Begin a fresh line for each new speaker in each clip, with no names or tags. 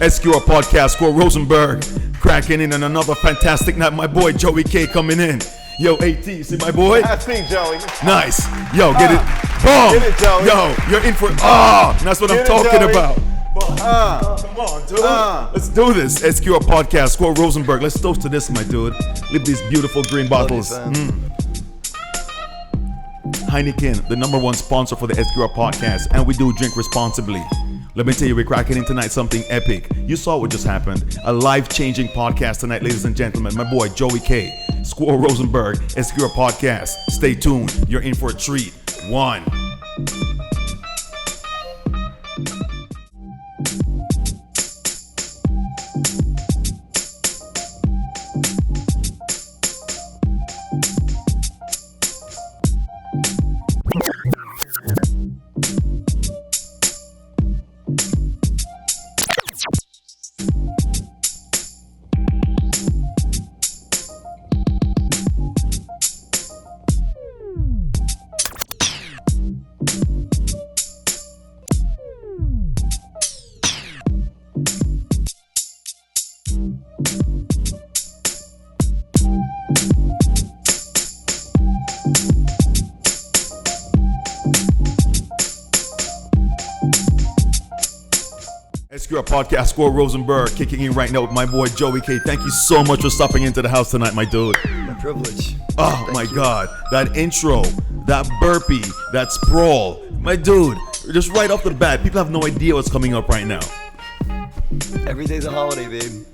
SQR Podcast, Score Rosenberg, cracking in on another fantastic night. My boy Joey K coming in. Yo, AT, see my boy?
I see Joey.
Nice. Yo, get it. Boom.
Get it, Joey.
Yo, you're in for that's what I'm talking about. Come on, dude. Let's do this. SQR Podcast, Score Rosenberg. Let's toast to this, my dude. Look at these beautiful green bottles. Heineken, the number one sponsor for the SQR Podcast, and we do drink responsibly. Let me tell you, we're cracking in tonight something epic. You saw what just happened. A life-changing podcast tonight, ladies and gentlemen. My boy, Joey K. Squirrel Rosenberg, SQR Podcast. Stay tuned. You're in for a treat. One. SQR Podcast, Squirrel Rosenberg, kicking in right now with my boy Joey K. Thank you so much for stopping into the house tonight, my dude.
My privilege.
Oh my God, that intro, that burpee, that sprawl, my dude. Just right off the bat, people have no idea what's coming up right now.
Every day's a holiday, babe.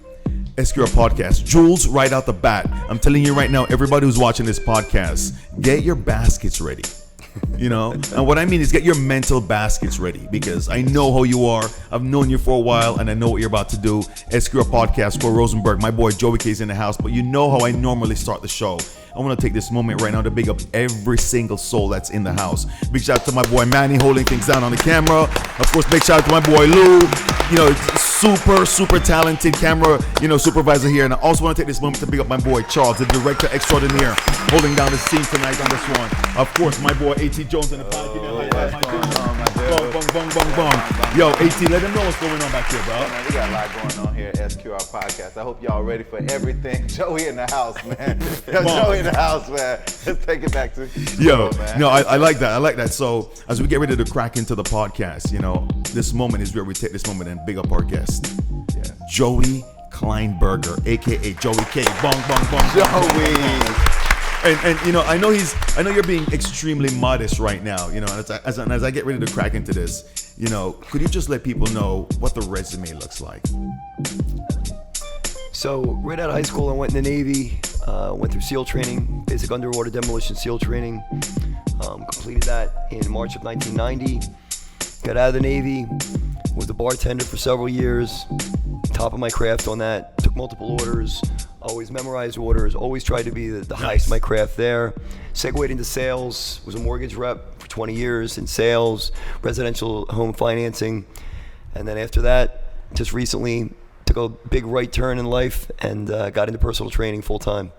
SQR Podcast, Jules, right out the bat. I'm telling you right now, everybody who's watching this podcast, get your baskets ready. You know, and what I mean is get your mental baskets ready, because I know how you are. I've known you for a while and I know what you're about to do. SQR Podcast, Score Rosenberg, my boy Joey K is in the house, but you know how I normally start the show. I want to take this moment right now to big up every single soul that's in the house. Big shout out to my boy Manny holding things down on the camera. Of course, big shout out to my boy Lou, you know, super talented camera, you know, supervisor here. And I also want to take this moment to big up my boy Charles, the director extraordinaire, holding down the scene tonight on this one. Of course, my boy A.T. Jones in the pod. Bong. Yo, A.T., let them know what's going on back here, bro.
Man, we got a lot going on here at SQR Podcast. I hope y'all ready for everything. Joey in the house, man. Yo, Joey in the house, man. Let's take it back to man.
No, I like that. I like that. So as we get ready to crack into the podcast, you know, this moment is where we take this moment and big up our guest.
Yeah.
Joey Klineberger, aka Joey K. Bong.
Joey.
And you know, I know you're being extremely modest right now, you know, as I get ready to crack into this, you know, could you just let people know what the resume looks like?
So right out of high school, I went in the Navy, went through SEAL training, basic underwater demolition SEAL training, completed that in March of 1990, got out of the Navy, was the bartender for several years, top of my craft on that, took multiple orders, always memorized orders, always tried to be the highest of my craft there. Segued into sales, was a mortgage rep for 20 years in sales, residential home financing. And then after that, just recently took a big right turn in life and got into personal training full time.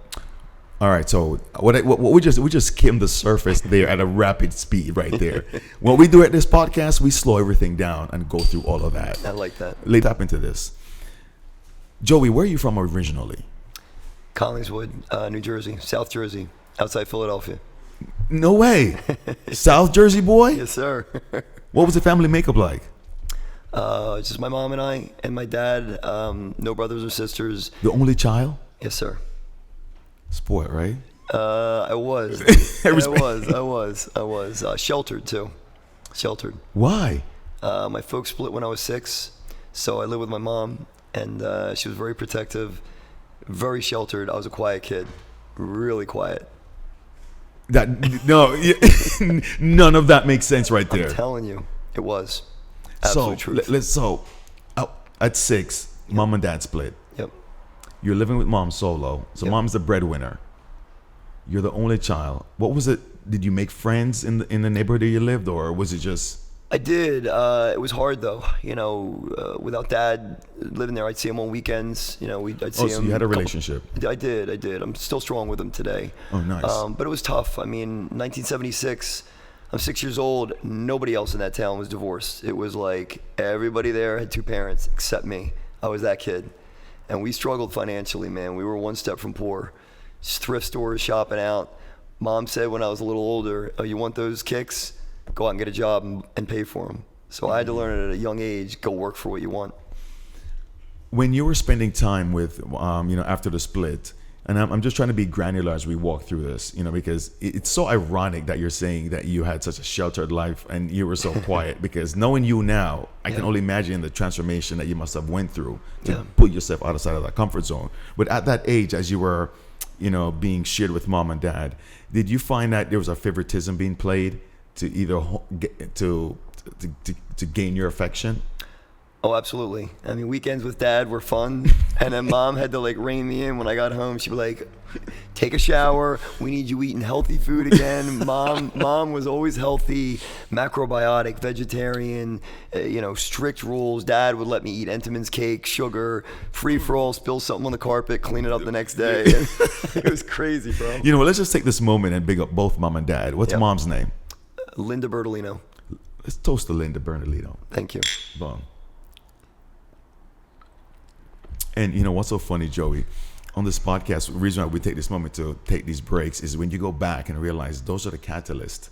All right, so what we just skimmed the surface there at a rapid speed right there. What we do at this podcast, we slow everything down and go through all of that.
I like that.
Let's tap into this. Joey, where are you from originally?
Collingswood, New Jersey, South Jersey, outside Philadelphia.
No way. South Jersey boy?
Yes, sir.
What was the family makeup like?
Just my mom and I and my dad, no brothers or sisters.
The only child?
Yes, sir.
Spoiled, right?
I was. I was. Sheltered, too. Sheltered.
Why?
My folks split when I was 6, so I lived with my mom, and she was very protective, very sheltered. I was a quiet kid, really quiet.
None of that makes sense right there.
I'm telling you, it was. Absolute truth.
So, at 6, mom and dad split.
Yep.
You're living with mom solo. So
Yep.
Mom's the breadwinner. You're the only child. What was it? Did you make friends in the neighborhood that you lived, or was it just?
I did. It was hard though. You know, without dad living there, I'd see him on weekends. You know, I'd see him.
So you had a relationship.
I did. I'm still strong with him today.
Oh, nice.
But it was tough. I mean, 1976. I'm 6 years old. Nobody else in that town was divorced. It was like everybody there had two parents except me. I was that kid. And we struggled financially, man. We were one step from poor. Just thrift stores, shopping out. Mom said when I was a little older, oh, you want those kicks? Go out and get a job and pay for them. So I had to learn at a young age, go work for what you want.
When you were spending time with, after the split, and I'm just trying to be granular as we walk through this, because it's so ironic that you're saying that you had such a sheltered life and you were so quiet, because knowing you now, I can only imagine the transformation that you must have went through to put yourself outside of that comfort zone. But at that age, as you were, being shared with mom and dad, did you find that there was a favoritism being played to either to gain your affection?
Oh, absolutely. I mean, weekends with dad were fun, and then mom had to rein me in when I got home. She'd be like, take a shower. We need you eating healthy food again. Mom was always healthy, macrobiotic, vegetarian, strict rules. Dad would let me eat Entenmann's cake, sugar, free for all, spill something on the carpet, clean it up the next day. It was crazy, bro.
Let's just take this moment and big up both mom and dad. What's mom's name?
Linda Bertolino.
Let's toast to Linda Bertolino.
Thank you.
Boom. And what's so funny, Joey, on this podcast, the reason why we take this moment to take these breaks is when you go back and realize those are the catalysts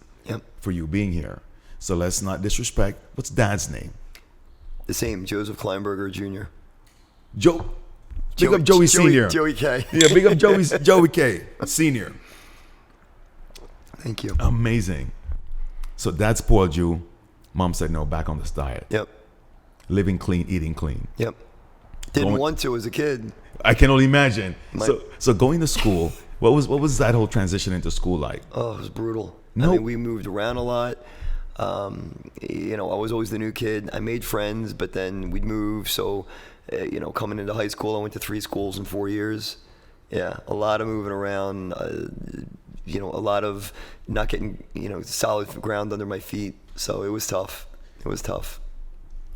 for you being here. So let's not disrespect. What's dad's name?
The same, Joseph Klineberger Jr.
Big up Joey Sr.
Joey K.
Yeah, big up Joey K. Sr.
Thank you.
Amazing. So dad spoiled you. Mom said no, back on this diet.
Yep.
Living clean, eating clean.
Yep. Didn't want to as a kid.
I can only imagine. So going to school, what was that whole transition into school like?
Oh, it was brutal.
No.
I mean, we moved around a lot. I was always the new kid. I made friends, but then we'd move. So, coming into high school, I went to 3 schools in 4 years. Yeah, a lot of moving around. A lot of not getting solid ground under my feet. So it was tough. It was tough.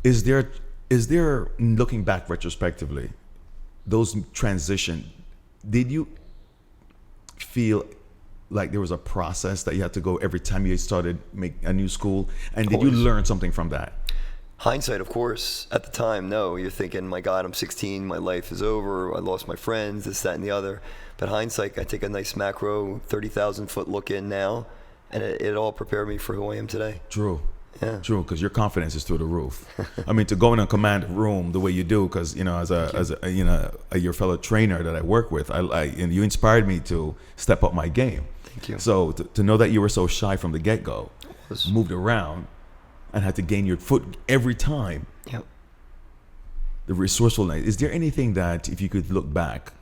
Is there, looking back retrospectively, those transition, did you feel like there was a process that you had to go every time you started make a new school? And did you learn something from that?
Hindsight, of course. At the time, no. You're thinking, my God, I'm 16, my life is over, I lost my friends, this, that, and the other. But hindsight, I take a nice macro, 30,000 foot look in now, and it all prepared me for who I am today.
True.
Yeah.
True, because your confidence is through the roof. I mean, to go in a command room the way you do, because as your fellow trainer that I work with, and you inspired me to step up my game.
Thank you.
So to know that you were so shy from the get-go, moved around, and had to gain your foot every time.
Yep.
The resourcefulness. Is there anything that, if you could look back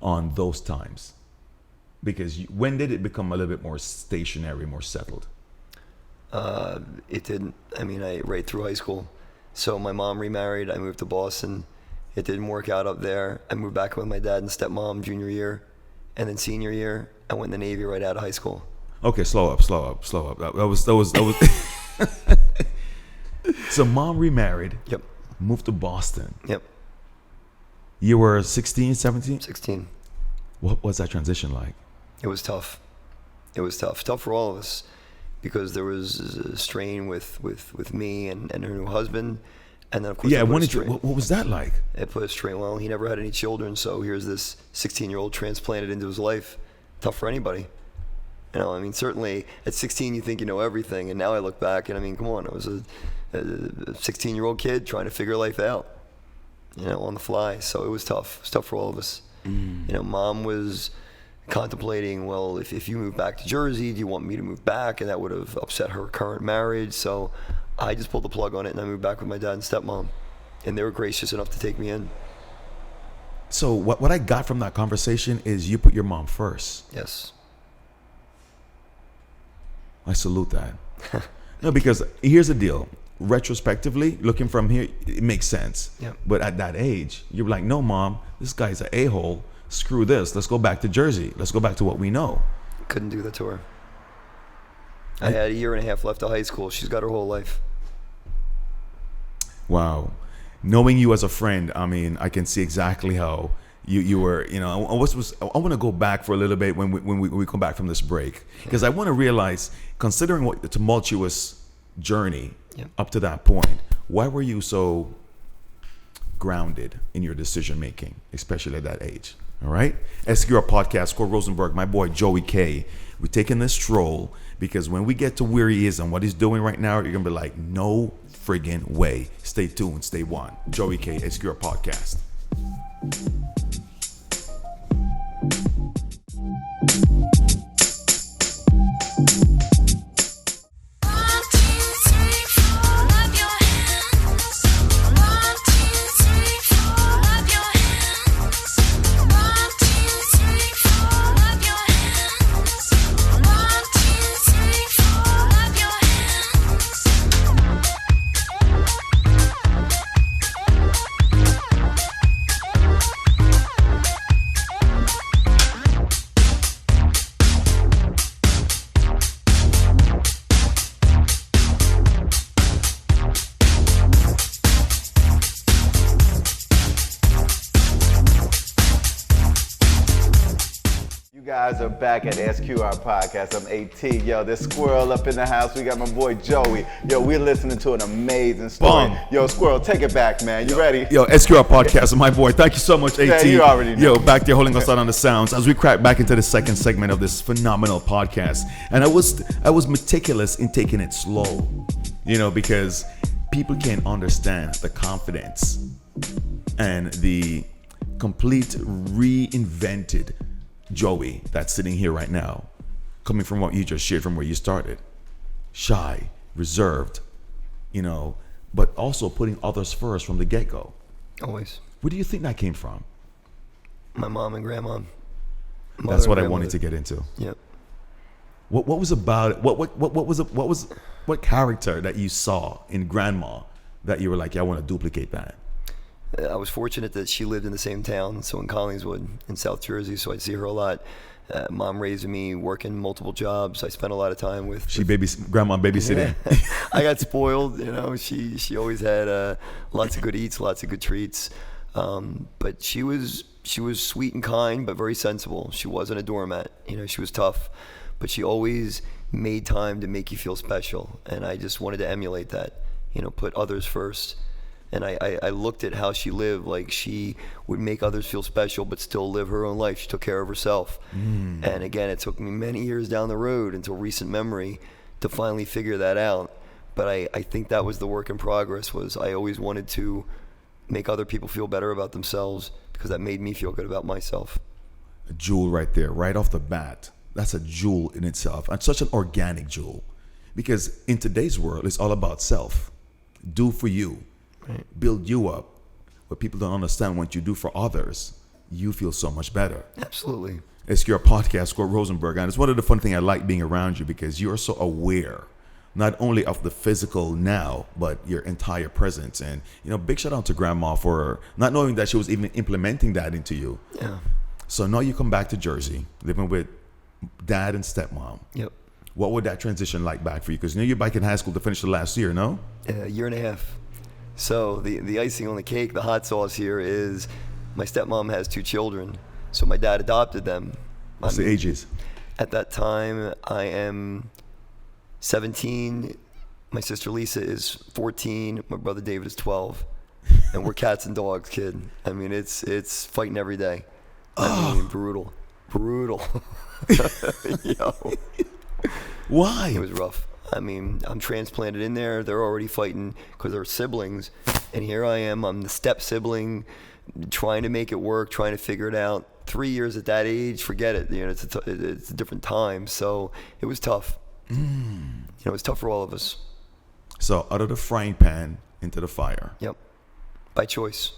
on those times, because when did it become a little bit more stationary, more settled?
It didn't. I mean, right through high school. So my mom remarried. I moved to Boston. It didn't work out up there. I moved back with my dad and stepmom junior year, and then senior year, I went in the Navy right out of high school.
Okay, slow up. That was. So mom remarried.
Yep.
Moved to Boston.
Yep.
You were 16, 17?
16.
What was that transition like?
It was tough. It was tough. Tough for all of us, because there was a strain with me and her new husband. And then, of course,
what was that like?
It put a strain. Well, he never had any children, so here's this 16-year-old transplanted into his life. Tough for anybody. I mean, certainly at 16 you think you know everything, and now I look back and I mean, come on, I was a 16-year-old kid trying to figure life out, on the fly. So it was tough. It was tough for all of us. Mom was contemplating, well, if you move back to Jersey, do you want me to move back? And that would have upset her current marriage. So I just pulled the plug on it and I moved back with my dad and stepmom, and they were gracious enough to take me in.
So what I got from that conversation is you put your mom first.
Yes.
I salute that. No, because here's the deal. Retrospectively, looking from here, it makes sense.
Yeah.
But at that age, you're like, no, mom, this guy's an a-hole. Screw this. Let's go back to Jersey. Let's go back to what we know.
Couldn't do that to her. I had a year and a half left of high school. She's got her whole life.
Wow. Knowing you as a friend, I mean, I can see exactly how you were, I want to go back for a little bit when we come back from this break, because I want to realize, considering what the tumultuous journey up to that point, why were you so grounded in your decision making, especially at that age. All right? SQR Podcast, Score Rosenberg, my boy Joey K. We're taking this stroll because when we get to where he is and what he's doing right now, you're going to be like, no friggin' way. Stay tuned. Stay on. Joey K. SQR Podcast.
Guys are back at SQR Podcast. I'm AT. Yo, there's Squirrel up in the house. We got my boy Joey. Yo, we're listening to an amazing story.
Boom.
Yo, Squirrel, take it back, man. You ready?
Yo, SQR Podcast, my boy. Thank you so much, AT.
Yeah, you already know.
Yo, back there holding us out on the sounds as we crack back into the second segment of this phenomenal podcast. And I was meticulous in taking it slow, because people can't understand the confidence and the complete reinvented Joey that's sitting here right now, coming from what you just shared from where you started. Shy, reserved, but also putting others first from the get-go.
Always.
Where do you think that came from?
My mom and grandma.
That's what I wanted to get into.
Yep.
What was about it? What character that you saw in grandma that you were like, yeah, I want to duplicate that?
I was fortunate that she lived in the same town, so in Collingswood in South Jersey, so I'd see her a lot. Mom raised me, working multiple jobs. I spent a lot of time with...
Grandma babysitting.
I got spoiled, She always had lots of good eats, lots of good treats. But she was sweet and kind, but very sensible. She wasn't a doormat. She was tough, but she always made time to make you feel special. And I just wanted to emulate that, put others first. And I looked at how she lived, like she would make others feel special, but still live her own life. She took care of herself. And again, it took me many years down the road until recent memory to finally figure that out. But I think that was the work in progress, was I always wanted to make other people feel better about themselves because that made me feel good about myself.
A jewel right there, right off the bat. That's a jewel in itself, and such an organic jewel. Because in today's world, it's all about self. Do for you. Right. Build you up. But people don't understand what you do for others, you feel so much better.
Absolutely.
SQR Podcast, Scott Rosenberg. And it's one of the fun things I like being around you because you're so aware, not only of the physical now, but your entire presence. And, big shout out to Grandma for not knowing that she was even implementing that into you.
Yeah.
So now you come back to Jersey, living with dad and stepmom.
Yep.
What would that transition like back for you? Because you're back in high school to finish the last year, no?
A year and a half. So the icing on the cake, the hot sauce here is my stepmom has 2 children. So my dad adopted them.
What's the ages?
At that time, I am 17. My sister Lisa is 14. My brother David is 12. And we're cats and dogs, kid. I mean, it's fighting every day. I mean, brutal. Yo.
Why?
It was rough. I mean, I'm transplanted in there. They're already fighting because they're siblings. And here I am. I'm the step sibling, trying to make it work, trying to figure it out. 3 years at that age, forget it. It's a different time. So it was tough. It was tough for all of us.
So out of the frying pan into the fire.
Yep. By choice.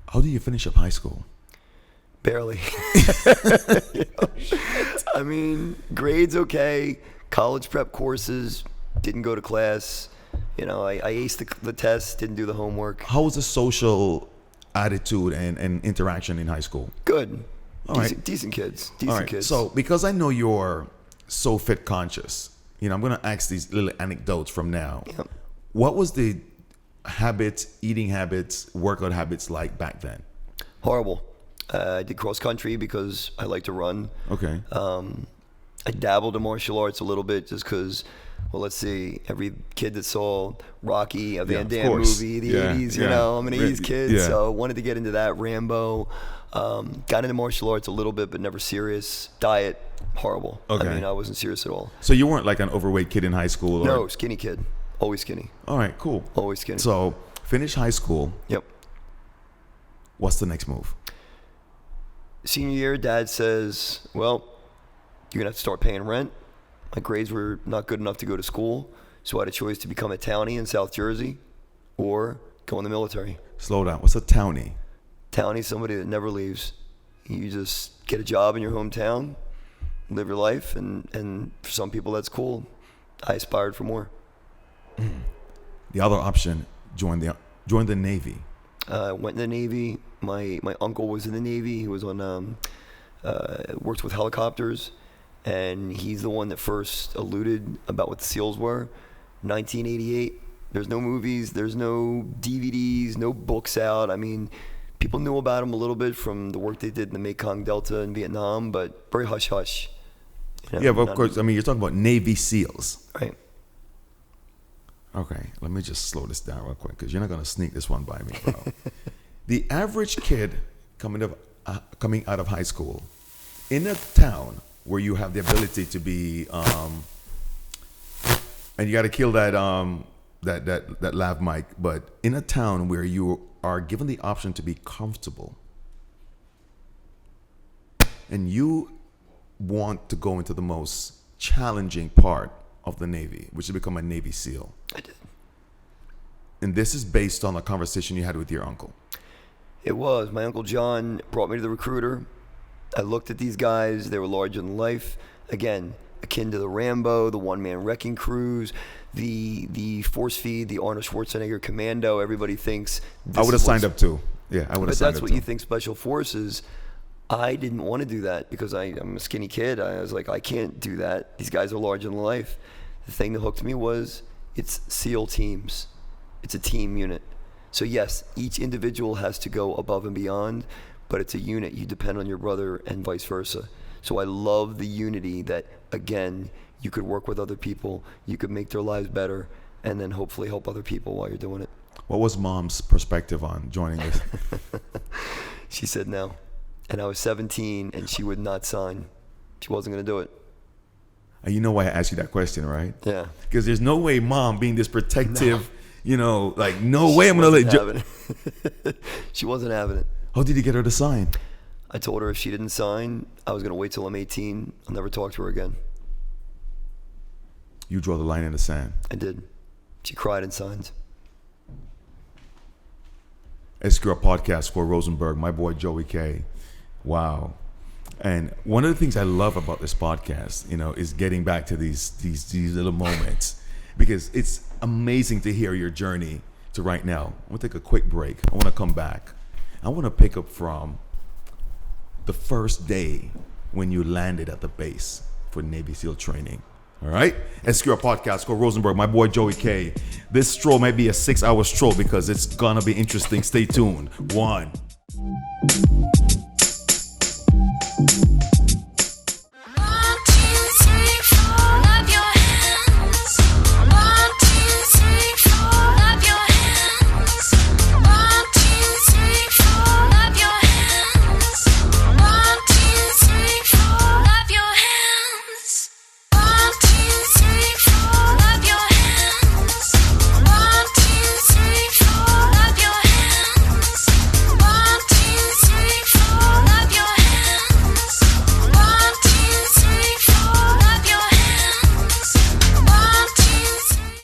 How do you finish up high school?
Barely. I mean, grades okay. College prep courses, didn't go to class. I aced the test, didn't do the homework.
How was the social attitude and interaction in high school?
Good.
Decent
Kids.
All right.
Kids.
So because I know you're so fit conscious, I'm going to ask these little anecdotes from now.
Yep.
What was the habits, eating habits, workout habits like back then?
Horrible. I did cross country because I like to run.
Okay.
I dabbled in martial arts a little bit just because, well, let's see, every kid that saw Rocky, a Van Damme movie, the 80s, you know, I'm an 80s kid, so wanted to get into that. Rambo. Got into martial arts a little bit, but never serious. Diet, horrible.
Okay.
I mean, I wasn't serious at all.
So you weren't like an overweight kid in high school? Or?
No, skinny kid. Always skinny.
All right, cool.
Always skinny.
So finish high school.
Yep.
What's the next move?
Senior year, Dad says, well, you're going to have to start paying rent. My grades were not good enough to go to school, so I had a choice to become a townie in South Jersey or go in the military.
Slow down. What's a townie?
Townie's somebody that never leaves. You just get a job in your hometown, live your life, and for some people that's cool. I aspired for more.
The other option, join the Navy.
Went in the Navy. My uncle was in the Navy. He was on worked with helicopters, and he's the one that first alluded about what the SEALs were. 1988. There's no movies. There's no DVDs. No books out. I mean, people knew about them a little bit from the work they did in the Mekong Delta in Vietnam, but very hush hush. You know,
yeah, but of course. I mean, you're talking about Navy SEALs.
Right.
Okay, let me just slow this down real quick because you're not gonna sneak this one by me, bro. The average kid coming out of high school in a town where you have the ability to be, and you got to kill that lav mic, but in a town where you are given the option to be comfortable, and you want to go into the most challenging part of the Navy, which is become a Navy SEAL.
I did.
And this is based on a conversation you had with your uncle.
It was. My Uncle John brought me to the recruiter. I looked at these guys. They were larger than life. Again, akin to the Rambo, the one-man wrecking crews, the force feed, the Arnold Schwarzenegger commando. Everybody thinks
I would have signed up too. Yeah, I would have signed up too.
But that's what you think special forces. I didn't want to do that because I'm a skinny kid. I was like, I can't do that. These guys are larger than life. The thing that hooked me was it's SEAL teams. It's a team unit. So yes, each individual has to go above and beyond, but it's a unit. You depend on your brother and vice versa. So I love the unity that, again, you could work with other people, you could make their lives better, and then hopefully help other people while you're doing it.
What was Mom's perspective on joining this?
She said no. And I was 17, and she would not sign. She wasn't going to do it.
And you know why I asked you that question, right?
Yeah.
Because there's no way Mom, being this protective, you know, like, no way I'm going to let
you. She wasn't having it.
How did you get her to sign?
I told her if she didn't sign, I was going to wait till I'm 18. I'll never talk to her again.
You draw the line in the sand.
I did. She cried and signed.
SQR Podcast for Rosenberg, my boy Joey K. Wow. And one of the things I love about this podcast, you know, is getting back to these little moments, because it's amazing to hear your journey to right now. I'm gonna take a quick break. I want to come back. I want to pick up from the first day when you landed at the base for Navy SEAL training. All right? SQR Podcast for Rosenberg, my boy Joey K. This stroll might be a 6-hour stroll because it's gonna be interesting. Stay tuned. 1.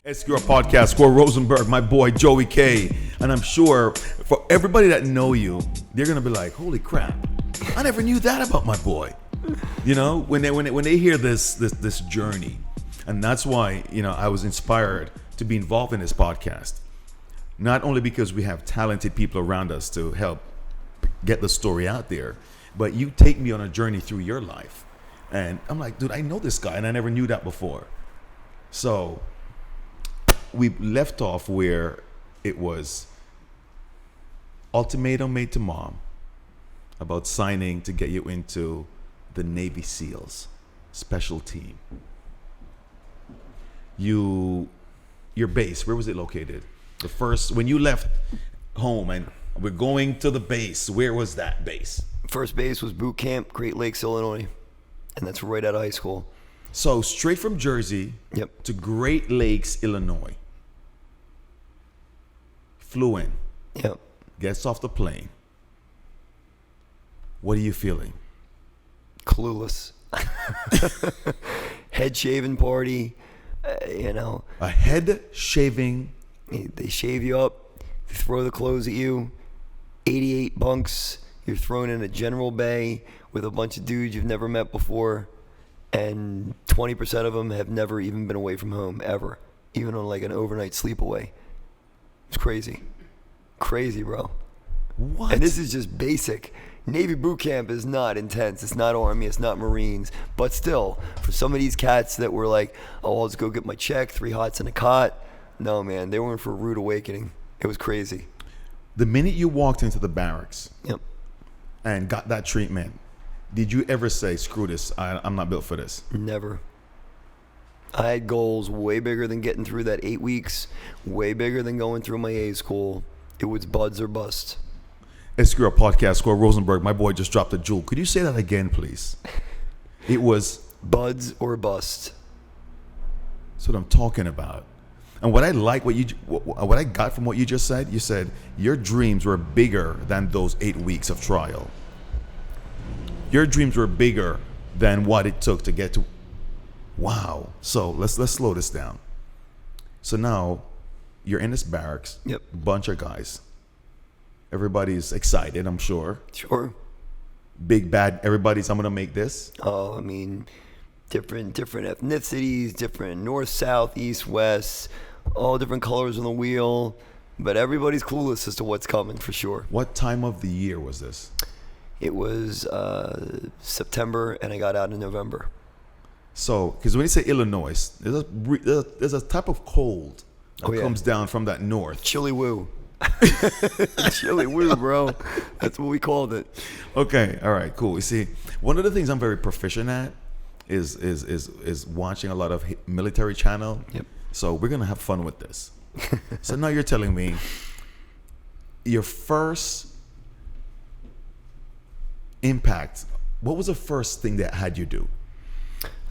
SQR Podcast, Score Rosenberg, my boy Joey K. And I'm sure for everybody that know you, they're gonna be like, "Holy crap! I never knew that about my boy." You know, when they hear this journey, and that's why, you know, I was inspired to be involved in this podcast. Not only because we have talented people around us to help get the story out there, but you take me on a journey through your life, and I'm like, dude, I know this guy, and I never knew that before. So we left off where it was ultimatum made to Mom about signing to get you into the Navy SEALs. special team. Your base, where was it located? The first, when you left home and we're going to the base, where was that base?
First base was boot camp, Great Lakes, Illinois. And that's right out of high school.
So straight from Jersey
Yep.
to Great Lakes, Illinois. Flew in,
Yep.
gets off the plane. What are you feeling?
Clueless. Head shaving party, you know.
A head shaving.
They shave you up, they throw the clothes at you, 88 bunks, you're thrown in a general bay with a bunch of dudes you've never met before, and 20% of them have never even been away from home, ever, even on like an overnight sleepaway. It's crazy. Crazy, bro.
What?
And this is just basic. Navy boot camp is not intense. It's not Army. It's not Marines. But still, for some of these cats that were like, oh, I'll just go get my check, 3 hots and a cot. No, man, they were in for a rude awakening. It was crazy.
The minute you walked into the barracks
Yep.
and got that treatment, did you ever say, screw this, I'm not built for this?
Never. I had goals way bigger than getting through that 8 weeks, way bigger than going through my A school. It was buds or bust.
SQR Podcast, Score Rosenberg, my boy just dropped a jewel. Could you say that again, please? It was...
Buds or bust.
That's what I'm talking about. And what I like, what I got from what you just said, you said your dreams were bigger than those 8 weeks of trial. Your dreams were bigger than what it took to get to. Wow. So let's slow this down. So now you're in this barracks.
Yep.
Bunch of guys. Everybody's excited, I'm sure.
Sure.
Big bad. Everybody's, I'm gonna make this.
Oh, I mean, different ethnicities, different north, south, east, west, all different colors on the wheel. But everybody's clueless as to what's coming for sure.
What time of the year was this?
It was September, and I got out in November.
So, because when you say Illinois, there's a type of cold that comes down from that north.
Chili woo. Chili woo, bro. That's what we called it.
Okay, all right, cool. You see, one of the things I'm very proficient at is watching a lot of military channel.
Yep.
So we're gonna have fun with this. So now you're telling me your first impact. What was the first thing that had you do?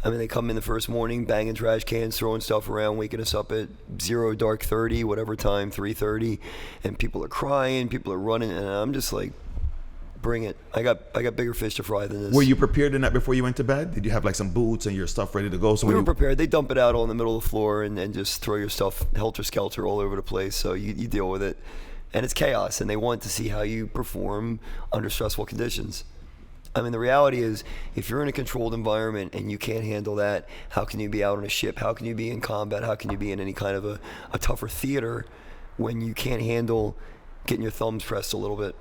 I mean, they come in the first morning, banging trash cans, throwing stuff around, waking us up at 0 dark 30, whatever time, 3:30, and people are crying, people are running, and I'm just like, bring it. I got bigger fish to fry than this.
Were you prepared in that before you went to bed? Did you have like some boots and your stuff ready to go? So
we were prepared. They dump it out all in the middle of the floor and just throw your stuff helter-skelter all over the place, so you deal with it. And it's chaos, and they want to see how you perform under stressful conditions. I mean, the reality is, if you're in a controlled environment and you can't handle that, how can you be out on a ship? How can you be in combat? How can you be in any kind of a tougher theater when you can't handle getting your thumbs pressed a little bit?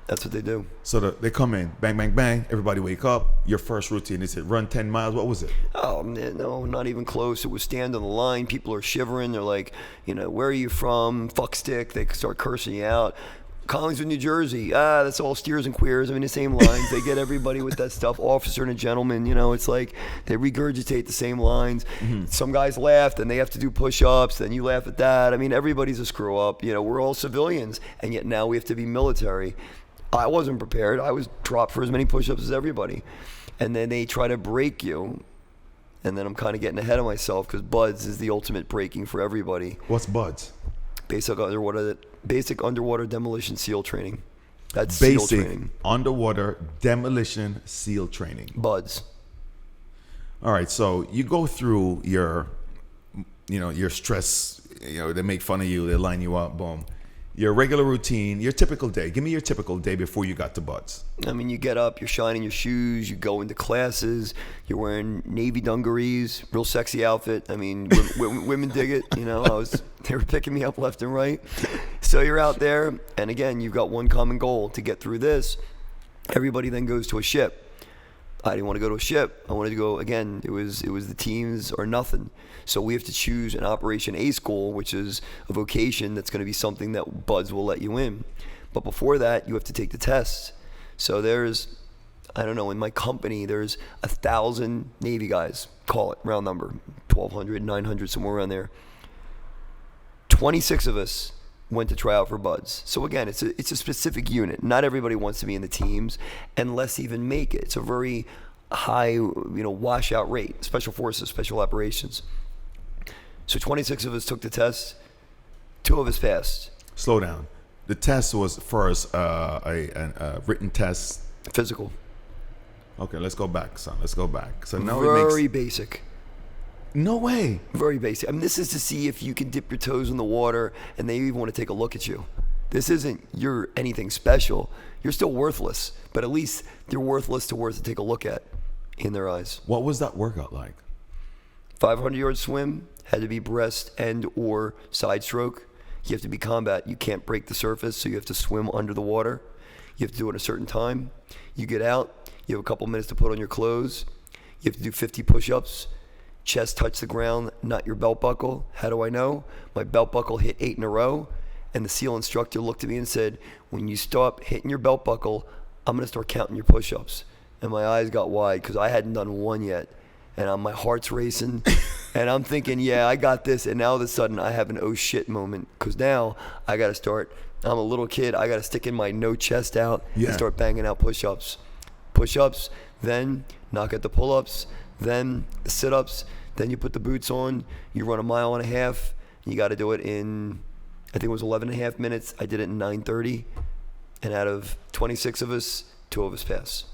That's what they do.
So they come in, bang, bang, bang, everybody wake up. Your first routine, they said run 10 miles. What was it?
Oh, no, not even close. It was stand on the line. People are shivering. They're like, where are you from? Fuck stick. They start cursing you out. Collingswood, New Jersey. That's all steers and queers. I mean, the same lines. They get everybody with that stuff. Officer and a gentleman. It's like they regurgitate the same lines. Mm-hmm. Some guys laughed and they have to do push-ups. Then you laugh at that. I mean, everybody's a screw up. We're all civilians, and yet now we have to be military. I wasn't prepared. I was dropped for as many push-ups as everybody. And then they try to break you. And then I'm kind of getting ahead of myself because BUDS is the ultimate breaking for everybody.
What's BUDS?
Basic underwater demolition SEAL training. That's
basic
SEAL training.
Underwater demolition SEAL training.
BUDS.
All right, so you go through your stress. They make fun of you. They line you up. Boom. Your regular routine, your typical day. Give me your typical day before you got to BUDS. I
mean, you get up, you're shining your shoes, you go into classes, you're wearing Navy dungarees, real sexy outfit. I mean, women dig it. They were picking me up left and right. So you're out there, and again, you've got one common goal to get through this. Everybody then goes to a ship. I didn't want to go to a ship. I wanted to go, again, it was the teams or nothing. So we have to choose an Operation A school, which is a vocation that's going to be something that BUDS will let you in. But before that, you have to take the tests. So I don't know, in my company, there's 1,000 Navy guys, call it, round number, 1,200, 900, somewhere around there. 26 of us went to try out for buds. So again, it's a specific unit. Not everybody wants to be in the teams, and less even make it. It's a very high, washout rate. Special forces, special operations. So 26 of us took the test. 2 of us passed.
Slow down. The test was first a written test.
Physical.
Okay, let's go back, son. Let's go back. So now
Very basic.
No way.
Very basic. I mean, this is to see if you can dip your toes in the water and they even want to take a look at you. This isn't you're anything special. You're still worthless, but at least you're worth to take a look at in their eyes.
What was that workout like?
500-yard swim, had to be breast and or side stroke. You have to be combat. You can't break the surface, so you have to swim under the water. You have to do it at a certain time. You get out. You have a couple minutes to put on your clothes. You have to do 50 push-ups. Chest touch the ground, not your belt buckle. How do I know? My belt buckle hit 8 in a row, and the SEAL instructor looked at me and said, when you stop hitting your belt buckle, I'm going to start counting your push-ups. And my eyes got wide because I hadn't done one yet. And my heart's racing, and I'm thinking, yeah, I got this. And now all of a sudden, I have an oh shit moment because now I got to start. I'm a little kid. I got to stick in my no chest out and start banging out push-ups. Push-ups, then knock at the pull-ups, then the sit-ups, then you put the boots on, you run 1.5 miles, you got to do it in, I think it was 11.5 minutes. I did it in 9:30, and out of 26 of us, 2 of us passed.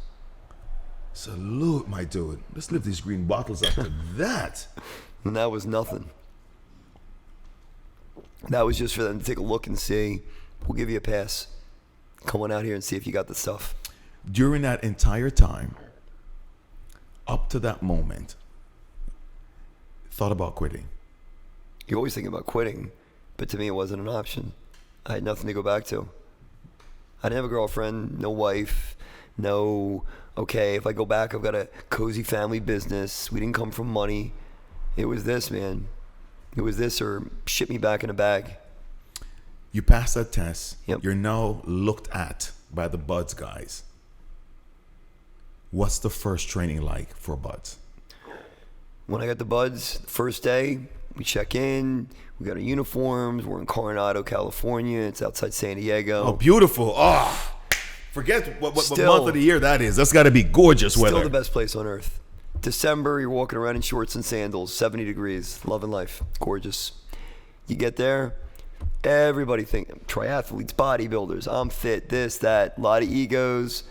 Salute, my dude. Let's lift these green bottles up to that.
And that was nothing. That was just for them to take a look and say, we'll give you a pass. Come on out here and see if you got the stuff.
During that entire time, up to that moment, thought about quitting.
You always think about quitting, but to me it wasn't an option. I had nothing to go back to. I didn't have a girlfriend, no wife, okay, if I go back, I've got a cozy family business. We didn't come from money. It was this, man. It was this or ship me back in a bag.
You passed that test.
Yep.
You're now looked at by the buds guys. What's the first training like for buds?
When I got the buds, the first day, we check in. We got our uniforms. We're in Coronado, California. It's outside San Diego.
Oh, beautiful. Oh, forget what month of the year that is. That's got to be gorgeous weather.
Still the best place on earth. December, you're walking around in shorts and sandals, 70 degrees, loving life, gorgeous. You get there, everybody triathletes, bodybuilders, I'm fit, this, that, a lot of egos.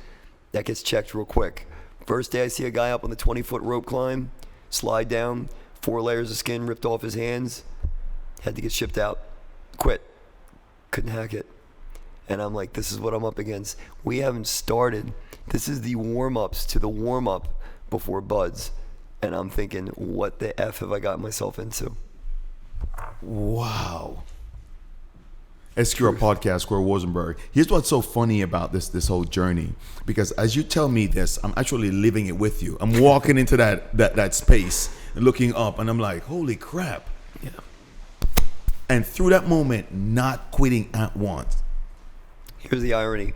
That gets checked real quick. First day I see a guy up on the 20-foot rope climb, slide down, 4 layers of skin ripped off his hands, had to get shipped out, quit, couldn't hack it. And I'm like, this is what I'm up against. We haven't started. This is the warm-ups to the warm-up before buds. And I'm thinking, what the F have I got myself into?
Wow. SQR Podcast, Square Rosenberg. Here's what's so funny about this whole journey. Because as you tell me this, I'm actually living it with you. I'm walking into that space and looking up, and I'm like, holy crap.
Yeah.
And through that moment, not quitting at once.
Here's the irony.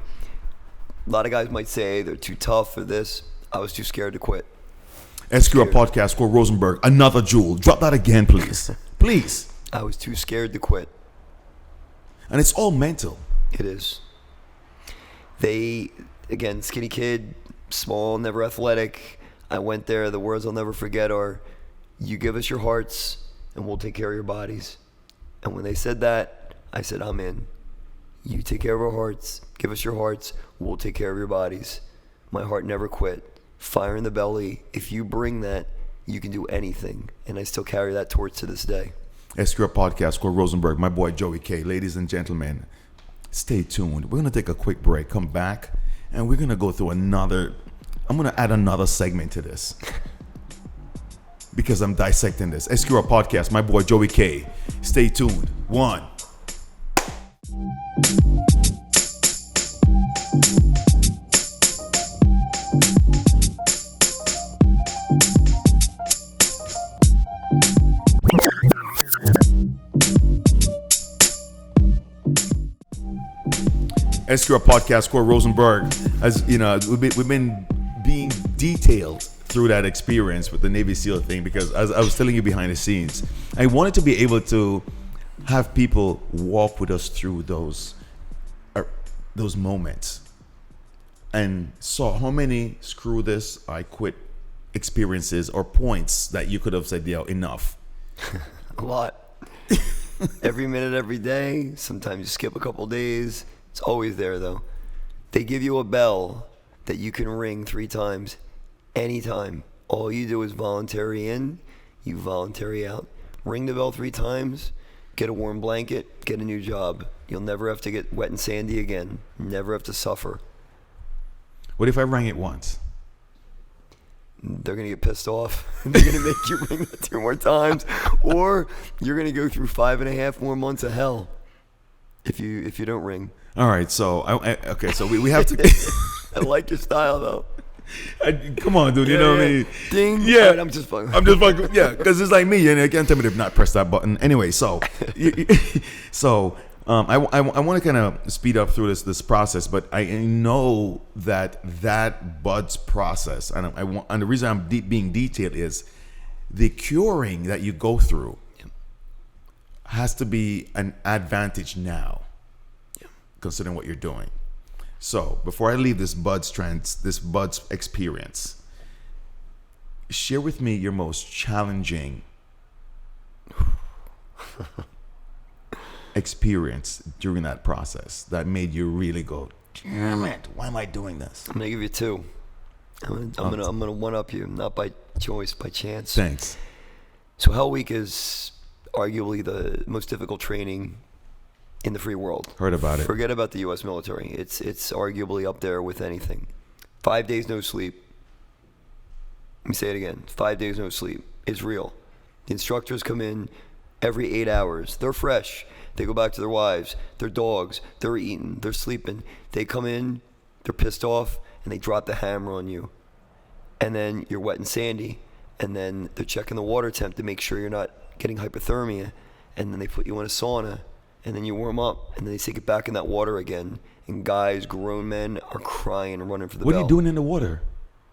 A lot of guys might say they're too tough for this. I was too scared to quit.
SQR Podcast, Square Rosenberg. Another jewel. Drop that again, please. Please.
I was too scared to quit.
And it's all mental.
It is. Again, skinny kid, small, never athletic. I went there. The words I'll never forget are, you give us your hearts and we'll take care of your bodies. And when they said that, I said, I'm in. You take care of our hearts, give us your hearts, we'll take care of your bodies. My heart never quit. Fire in the belly. If you bring that, you can do anything. And I still carry that torch to this day.
SQR Podcast, Square Rosenberg, my boy Joey K. Ladies and gentlemen, stay tuned. We're going to take a quick break, come back, and we're going to go through I'm going to add another segment to this. Because I'm dissecting this. SQR Podcast, my boy Joey K. Stay tuned. 1. SQR Podcast, Square Rosenberg. As you know, we've been detailed through that experience with the Navy SEAL thing, because as I was telling you behind the scenes, I wanted to be able to have people walk with us through those moments, and saw how many screw this, I quit experiences or points that you could have said, yo, enough.
A lot. Every minute, every day. Sometimes you skip a couple days. It's always there, though. They give you a bell that you can ring 3 times anytime. All you do is voluntary in, you voluntary out. Ring the bell 3 times, get a warm blanket, get a new job. You'll never have to get wet and sandy again. Never have to suffer.
What if I rang it once?
They're going to get pissed off. They're going to make you ring it 2 more times. Or you're going to go through 5.5 more months of hell if you don't ring.
All right, so so we have to.
I like your style, though.
Come on, dude. You know what I mean?
Ding.
Yeah,
Right, I'm just fucking.
Yeah, because it's like me, and you can't tell me to not press that button. Anyway, so I want to kind of speed up through this process, but I know that buds process, and the reason I'm being detailed is the curing that you go through has to be an advantage now, considering what you're doing. So before I leave this buds experience, share with me your most challenging experience during that process that made you really go, damn it, why am I doing this?
I'm gonna give you 2. I'm gonna one up you, not by choice, by chance.
Thanks.
So Hell Week is arguably the most difficult training in the free world.
Heard about it.
Forget about the U.S. military. It's arguably up there with anything. 5 days no sleep. Let me say it again. 5 days no sleep is real. The instructors come in every 8 hours. They're fresh. They go back to their wives, their dogs, they're eating, they're sleeping. They come in, they're pissed off, and they drop the hammer on you. And then you're wet and sandy. And then they're checking the water temp to make sure you're not getting hypothermia. And then they put you in a sauna. And then you warm up. And then they take it back in that water again. And guys, grown men, are crying and running for the bell.
What are you doing in the water?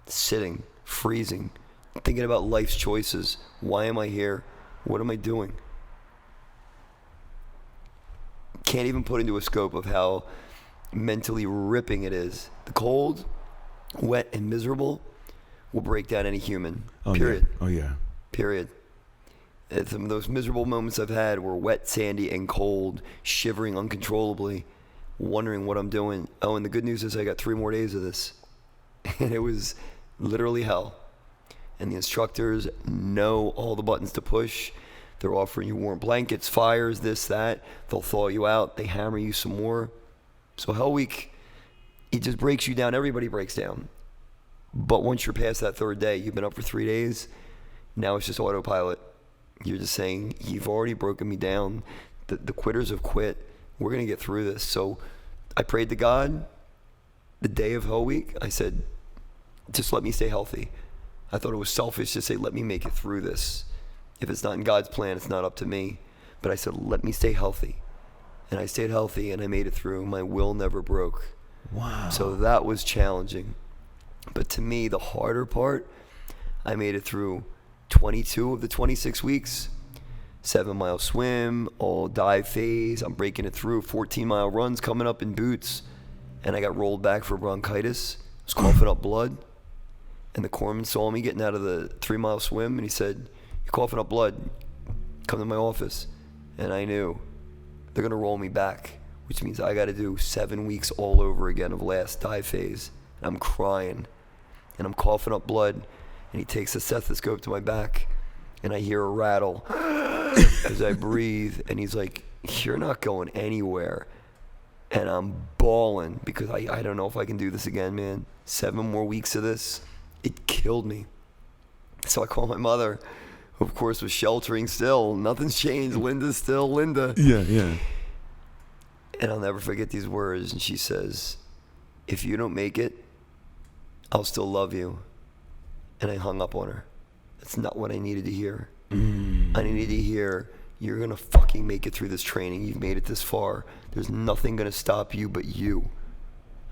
Sitting, freezing, thinking about life's choices. Why am I here? What am I doing? Can't even put into a scope of how mentally ripping it is. The cold, wet, and miserable will break down any human. Period.
Yeah. Oh, yeah.
Period. Some of those miserable moments I've had were wet, sandy, and cold, shivering uncontrollably, wondering what I'm doing. Oh, and the good news is I got 3 more days of this. And it was literally hell. And the instructors know all the buttons to push. They're offering you warm blankets, fires, this, that. They'll thaw you out. They hammer you some more. So Hell Week, it just breaks you down. Everybody breaks down. But once you're past that 3rd day, you've been up for 3 days, now it's just autopilot. You're just saying, you've already broken me down. The quitters have quit. We're going to get through this. So I prayed to God the day of Hell Week. I said, just let me stay healthy. I thought it was selfish to say, let me make it through this. If it's not in God's plan, it's not up to me. But I said, let me stay healthy. And I stayed healthy, and I made it through. My will never broke.
Wow.
So that was challenging. But to me, the harder part, I made it through 22 of the 26 weeks. 7-mile swim, all dive phase. I'm breaking it through. 14-mile runs coming up in boots. And I got rolled back for bronchitis. I was coughing up blood. And the corpsman saw me getting out of the 3-mile swim, and he said, you're coughing up blood. Come to my office. And I knew they're going to roll me back, which means I got to do 7 weeks all over again of last dive phase. And I'm crying. And I'm coughing up blood. And he takes a stethoscope to my back. And I hear a rattle as I breathe. And he's like, you're not going anywhere. And I'm bawling because I don't know if I can do this again, man. 7 more weeks of this. It killed me. So I called my mother, who of course was sheltering still. Nothing's changed. Linda's still Linda.
Yeah.
And I'll never forget these words. And she says, if you don't make it, I'll still love you. And I hung up on her. That's not what I needed to hear. I needed to hear, you're going to fucking make it through this training. You've made it this far. There's nothing going to stop you but you.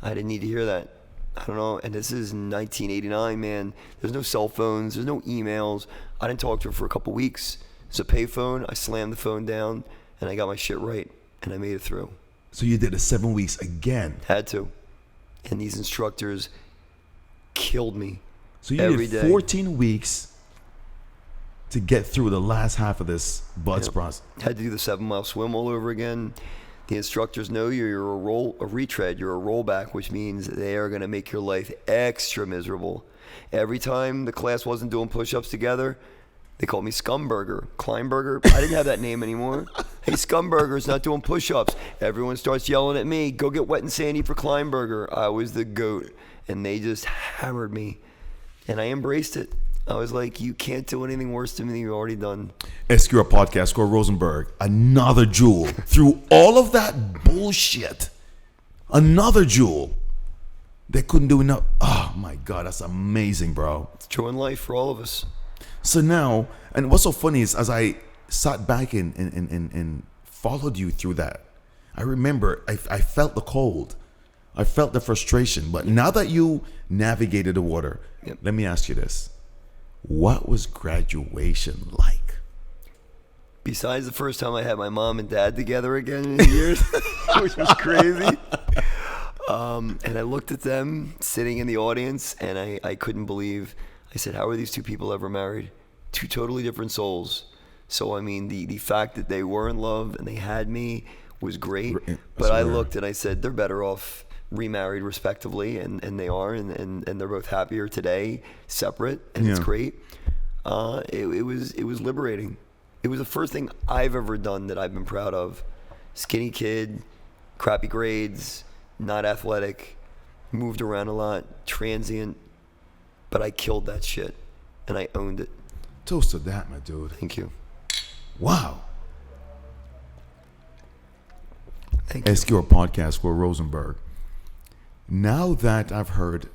I didn't need to hear that. I don't know. And this is 1989, man. There's no cell phones. There's no emails. I didn't talk to her for a couple weeks. It's a payphone. I slammed the phone down, and I got my shit right, and I made it through.
So you did the 7 weeks again.
Had to. And these instructors killed me.
So you did 14 weeks to get through the last half of this BUD/S process.
Had to do the 7-mile swim all over again. The instructors know you're a retread, you're a rollback, which means they are going to make your life extra miserable. Every time the class wasn't doing push-ups together, they called me Scumburger. Klineberger, I didn't have that name anymore. Hey, Scumburger's not doing push-ups. Everyone starts yelling at me, go get wet and sandy for Klineberger. I was the GOAT, and they just hammered me, and I embraced it. I was like, you can't do anything worse to me than you've already done.
SQR Podcast, Score Rosenberg, another jewel. Through all of that bullshit, another jewel. They couldn't do enough. Oh my God, that's amazing, bro.
It's joy in life for all of us.
So now, and what's so funny is as I sat back and followed you through that, I remember I felt the cold. I felt the frustration. But now that you navigated the water, let me ask you this. What was graduation like?
Besides the first time I had my mom and dad together again in years, which was crazy. And I looked at them sitting in the audience, and I couldn't believe. I said, how are these two people ever married? Two totally different souls. So, I mean, the fact that they were in love and they had me was great. But I looked and I said, they're better off remarried respectively, and they are, and they're both happier today, separate, and it's great. It was liberating. It was the first thing I've ever done that I've been proud of. Skinny kid, crappy grades, not athletic, moved around a lot, transient, but I killed that shit, and I owned it.
Toast to that, my dude.
Thank you.
Wow.
Thank you.
SQR Podcast for Rosenberg. Now that I've heard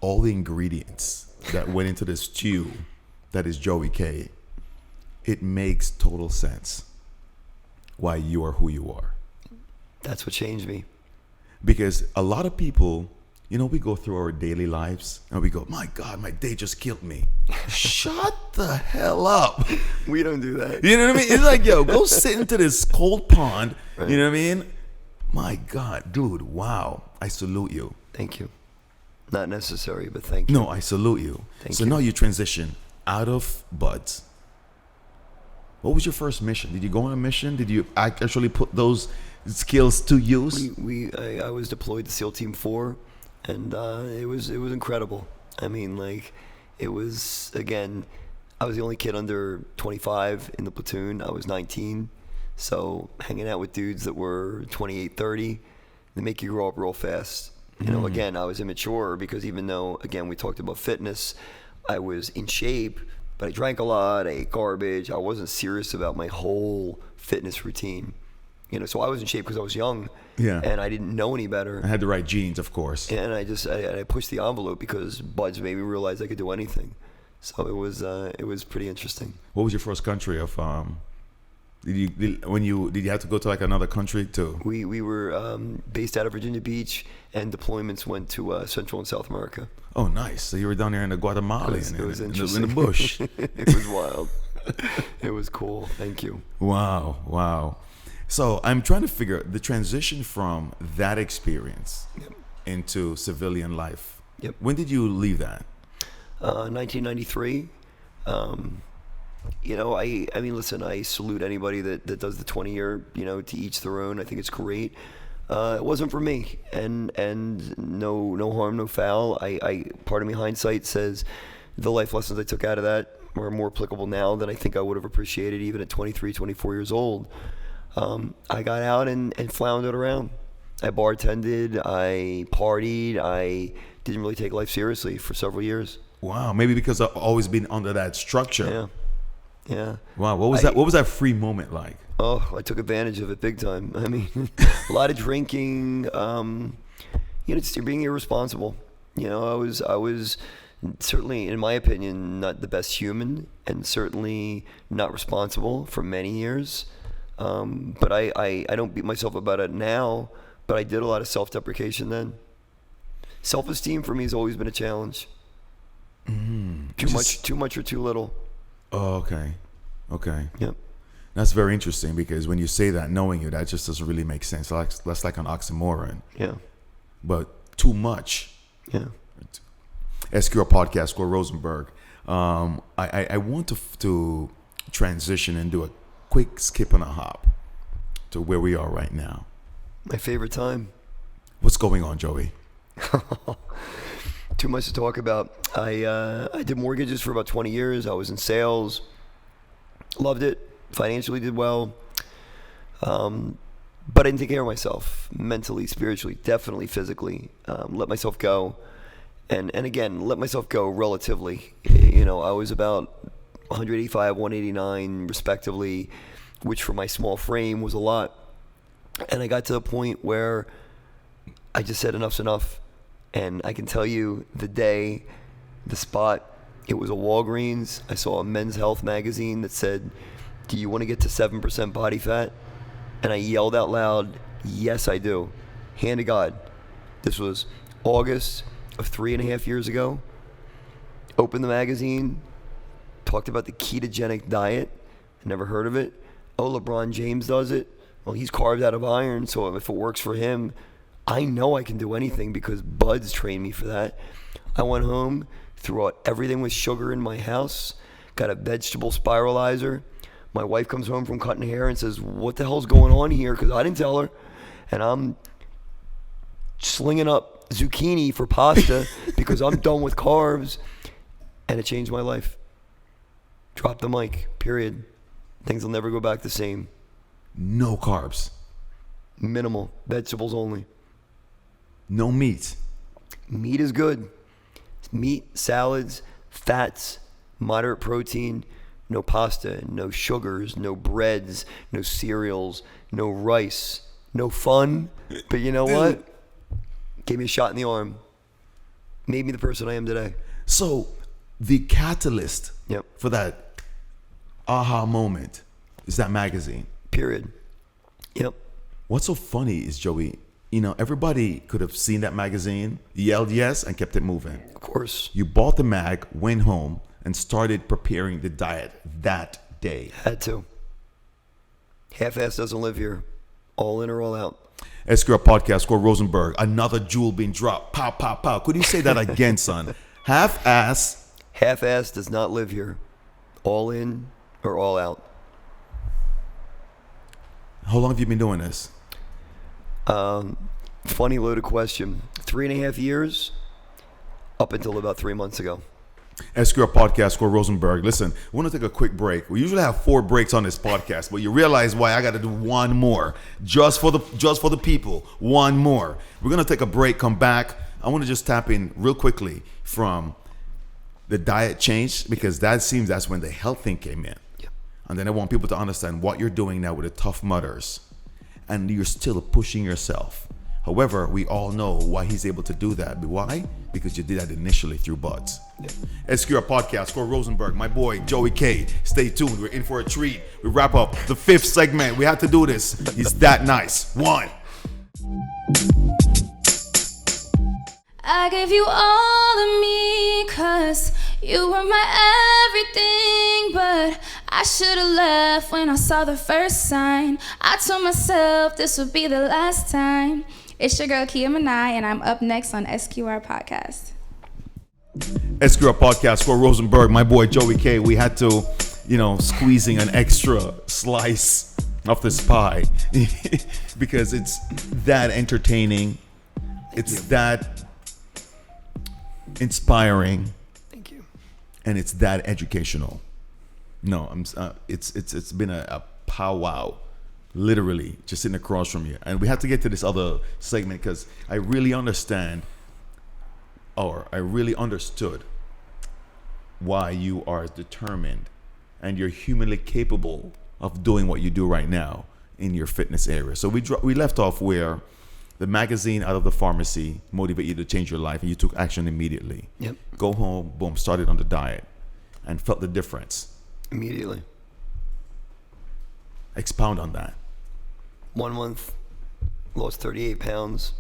all the ingredients that went into this stew that is Joey K, it makes total sense why you are who you are.
That's what changed me.
Because a lot of people, you know, we go through our daily lives and we go, my God, my day just killed me. Shut the hell up.
We don't do that.
You know what I mean? It's like, yo, go sit into this cold pond. Right. You know what I mean? My God, dude, wow. I salute you.
Thank you. Not necessary, but thank you.
No, I salute you. So now you transition out of BUD/S. What was your first mission? Did you go on a mission? Did you actually put those skills to use?
I was deployed to SEAL Team 4, and it was incredible. I mean, like, it was, again, I was the only kid under 25 in the platoon. I was 19, so hanging out with dudes that were 28, 30, they make you grow up real fast. You know, again, I was immature because even though, again, we talked about fitness, I was in shape, but I drank a lot, I ate garbage. I wasn't serious about my whole fitness routine. You know, so I was in shape because I was young, and I didn't know any better.
I had the right genes, of course.
And I pushed the envelope because BUD/S made me realize I could do anything. So it was pretty interesting.
What was your first country of? Did you have to go to like another country too?
We were based out of Virginia Beach, and deployments went to Central and South America.
Oh, nice! So you were down there in the Guatemala,
it was interesting.
in the bush.
It was wild. It was cool. Thank you.
Wow. So I'm trying to figure the transition from that experience into civilian life.
Yep.
When did you leave that?
1993. You know, I mean, listen, I salute anybody that does the 20-year, you know, to each their own. I think it's great. It wasn't for me, and no harm, no foul. I part of me, hindsight, says the life lessons I took out of that are more applicable now than I think I would have appreciated even at 23, 24 years old. I got out and floundered around. I bartended, I partied, I didn't really take life seriously for several years.
Wow, maybe because I've always been under that structure.
Yeah.
Wow, what was that free moment like?
Oh, I took advantage of it big time. I mean, a lot of drinking. You know, just being irresponsible. You know, I was certainly, in my opinion, not the best human, and certainly not responsible for many years. But I don't beat myself about it now. But I did a lot of self-deprecation then. Self-esteem for me has always been a challenge. Too much or too little.
Oh, okay.
Yep.
That's very interesting because when you say that, knowing you, that just doesn't really make sense. That's like an oxymoron.
Yeah.
But too much.
Yeah.
SQR Podcast, Score Rosenberg. I want to transition and do a quick skip and a hop to where we are right now.
My favorite time.
What's going on, Joey?
Too much to talk about. I did mortgages for about 20 years. I was in sales. Loved it. Financially did well. But I didn't take care of myself mentally, spiritually, definitely physically. Let myself go. And again, let myself go relatively. You know, I was about 185, 189 respectively, which for my small frame was a lot. And I got to the point where I just said enough's enough. And I can tell you the day, the spot, it was a Walgreens. I saw a Men's Health magazine that said, "Do you want to get to 7% body fat?" And I yelled out loud, "Yes, I do." Hand to God. This was August of 3.5 years ago. Opened the magazine, talked about the ketogenic diet. I never heard of it. Oh, LeBron James does it. Well, he's carved out of iron, so if it works for him, I know I can do anything because Bud's trained me for that. I went home, threw out everything with sugar in my house, got a vegetable spiralizer. My wife comes home from cutting hair and says, "What the hell's going on here?" Because I didn't tell her. And I'm slinging up zucchini for pasta because I'm done with carbs. And it changed my life. Drop the mic, period. Things will never go back the same.
No carbs.
Minimal. Vegetables only.
No meat.
Meat is good. Meat, salads, fats, moderate protein, no pasta, no sugars, no breads, no cereals, no rice, no fun. But you know what? Gave me a shot in the arm. Made me the person I am today.
So the catalyst
Yep.
for that aha moment is that magazine.
Period. Yep.
What's so funny is, Joey, you know, everybody could have seen that magazine, yelled yes, and kept it moving.
Of course.
You bought the mag, went home, and started preparing the diet that day.
Had to. Half-ass doesn't live here. All in or all out.
SQR Podcast, Score Rosenberg, another jewel being dropped. Pow, pow, pow. Could you say that again, son? Half-ass.
Half-ass does not live here. All in or all out.
How long have you been doing this?
Funny loaded question. 3.5 years up until about 3 months ago.
SQR Podcast, Score Rosenberg. Listen, we want to take a quick break. We usually have 4 breaks on this podcast, but you realize why I got to do one more. Just for the people, one more. We're going to take a break, come back. I want to just tap in real quickly from the diet change because that's when the health thing came in.
Yep.
And then I want people to understand what you're doing now with the Tough Mudders. And you're still pushing yourself. However, we all know why he's able to do that. Why? Because you did that initially through Buds. Yeah. SQR Podcast, Score Rosenberg, my boy, Joey K. Stay tuned. We're in for a treat. We wrap up the 5th segment. We have to do this. He's that nice. 1.
I gave you all of me, 'cause you were my everything, but I should've left when I saw the first sign. I told myself this would be the last time. It's your girl, Kia Manai, and I'm up next on SQR Podcast.
SQR Podcast, Score Rosenberg, my boy, Joey K. We had to, squeezing an extra slice of this pie because it's that entertaining. It's that inspiring.
Thank you.
And it's that educational. No, it's been a powwow, literally, just sitting across from you. And we have to get to this other segment because I really understood why you are determined and you're humanly capable of doing what you do right now in your fitness area. So we left off where the magazine out of the pharmacy motivated you to change your life and you took action immediately.
Yep.
Go home, boom, started on the diet and felt the difference.
Immediately.
Expound on that.
1 month, lost 38 pounds,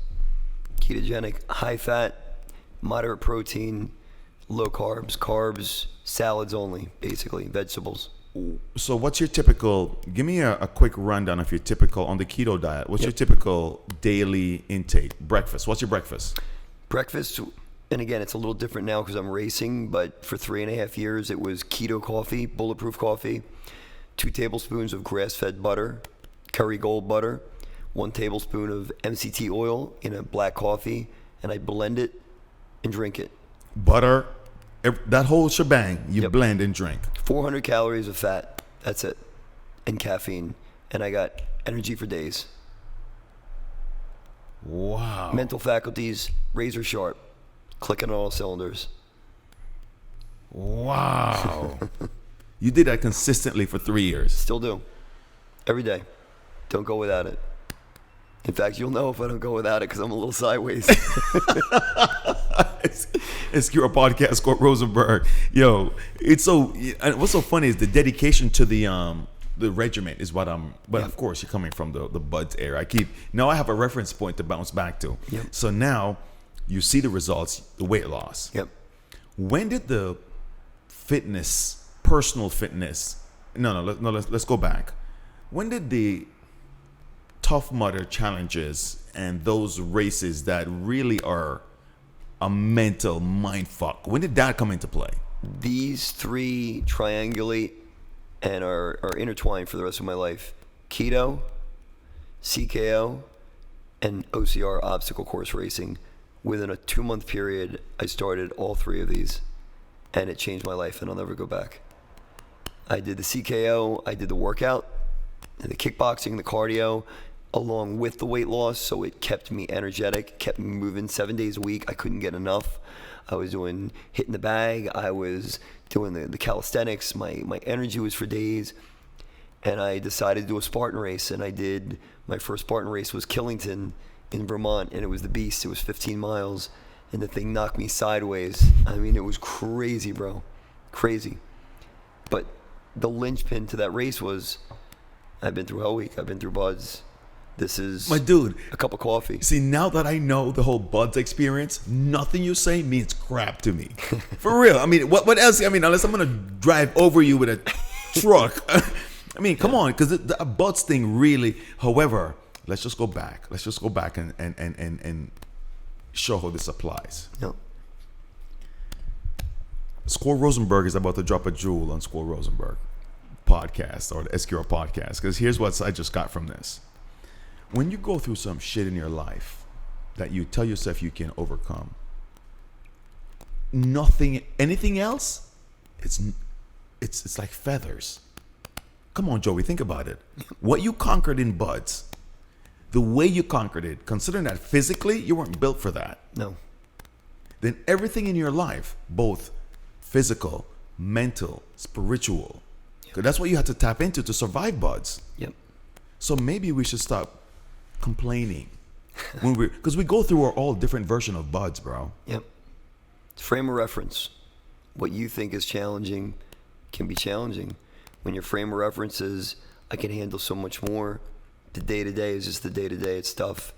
ketogenic, high fat, moderate protein, low carbs, salads only, basically, vegetables.
So what's your typical, give me a quick rundown of your typical, on the keto diet, what's your typical daily intake? Breakfast, what's your breakfast?
Breakfast, and again, it's a little different now because I'm racing, but for 3.5 years, it was keto coffee, bulletproof coffee, 2 tablespoons of grass-fed butter, curry gold butter, 1 tablespoon of MCT oil in a black coffee, and I blend it and drink it.
Butter, that whole shebang, you blend and drink.
400 calories of fat, that's it, and caffeine, and I got energy for days.
Wow.
Mental faculties, razor sharp, clicking on all cylinders.
Wow. You did that consistently for 3 years.
Still do. Every day. Don't go without it. In fact, you'll know if I don't go without it because I'm a little sideways.
SQR Podcast, Scott Rosenberg. Yo, it's so. And what's so funny is the dedication to the regiment is what I'm. But of course, you're coming from the buds era. Now I have a reference point to bounce back to.
Yep.
So now you see the results, the weight loss.
Yep.
When did the personal fitness? Let's go back. When did the Tough Mudder challenges and those races that really are a mental mind fuck, when did that come into play?
These 3 triangulate and are intertwined for the rest of my life. Keto, CKO, and OCR, obstacle course racing. Within a 2-month period, I started all 3 of these, and it changed my life, and I'll never go back. I did the CKO, I did the workout, and the kickboxing, the cardio, along with the weight loss, so it kept me energetic, kept me moving 7 days a week. I couldn't get enough. I was hitting the bag, I was doing the calisthenics, my energy was for days, and I decided to do a Spartan race, and I did, my first Spartan race was Killington in Vermont, and it was the beast. It was 15 miles, and the thing knocked me sideways. I mean, it was crazy, bro, crazy. But the linchpin to that race was, I've been through Hell Week, I've been through Buds. This is
my dude.
A cup of coffee.
See, now that I know the whole Buds experience, nothing you say means crap to me. For real. I mean, what else? I mean, unless I'm gonna drive over you with a truck. I mean, come on, because the Buds thing really. However, let's just go back. Let's just go back and show how this applies.
Yep.
Squirrel Rosenberg is about to drop a jewel on Squirrel Rosenberg podcast or the SQR Podcast, because here's what I just got from this. When you go through some shit in your life that you tell yourself you can overcome, anything else, it's like feathers. Come on, Joey, think about it. What you conquered in Buds, the way you conquered it, considering that physically you weren't built for that.
No.
Then everything in your life, both physical, mental, spiritual, because that's what you had to tap into to survive Buds.
Yep.
So maybe we should stop complaining because we go through all different version of Buds, bro.
Yep. Frame of reference. What you think is challenging can be challenging. When your frame of reference is, I can handle so much more, the day-to-day is just the day-to-day. It's tough.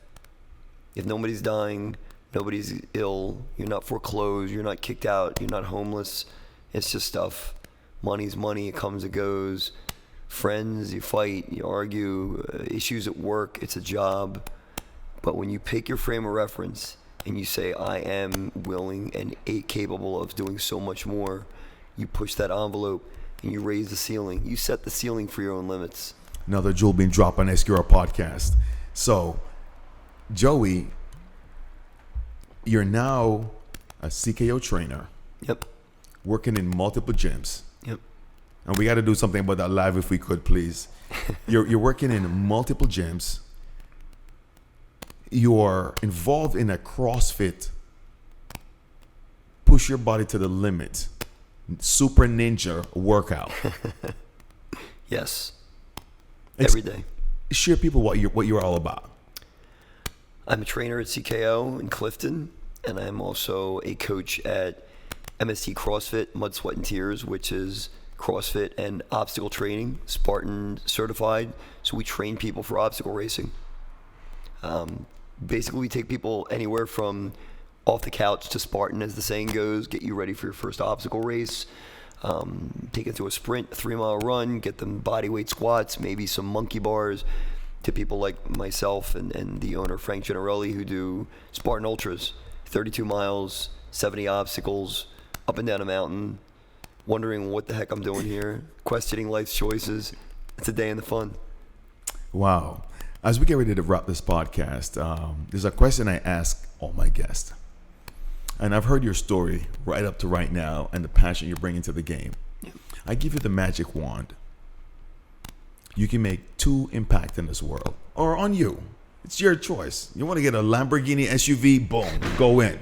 If nobody's dying, nobody's ill, you're not foreclosed, you're not kicked out, you're not homeless, it's just stuff. Money's money, it comes, it goes. Friends, you fight, you argue, issues at work, it's a job. But when you pick your frame of reference and you say, I am willing and capable of doing so much more, you push that envelope and you raise the ceiling. You set the ceiling for your own limits.
Another jewel being dropped on SQR Podcast. So, Joey, you're now a CKO trainer.
Yep.
Working in multiple gyms.
Yep.
And we got to do something about that live if we could, please. You're working in multiple gyms. You're involved in a CrossFit, push your body to the limit, super ninja workout.
Yes. Every day.
Share people what you're all about.
I'm a trainer at CKO in Clifton, and I'm also a coach at MST CrossFit, Mud, Sweat, and Tears, which is CrossFit and obstacle training, Spartan certified. So we train people for obstacle racing. Basically, we take people anywhere from off the couch to Spartan, as the saying goes, get you ready for your first obstacle race. Take it to a sprint, a 3-mile run, get them body weight squats, maybe some monkey bars, to people like myself and the owner, Frank Generelli, who do Spartan Ultras, 32 miles, 70 obstacles, up and down a mountain, wondering what the heck I'm doing here, questioning life's choices. It's a day in the fun.
Wow. As we get ready to wrap this podcast, there's a question I ask all my guests. And I've heard your story right up to right now and the passion you're bringing to the game. Yeah. I give you the magic wand. You can make 2 impact in this world, or on you. It's your choice. You want to get a Lamborghini SUV, boom, go in.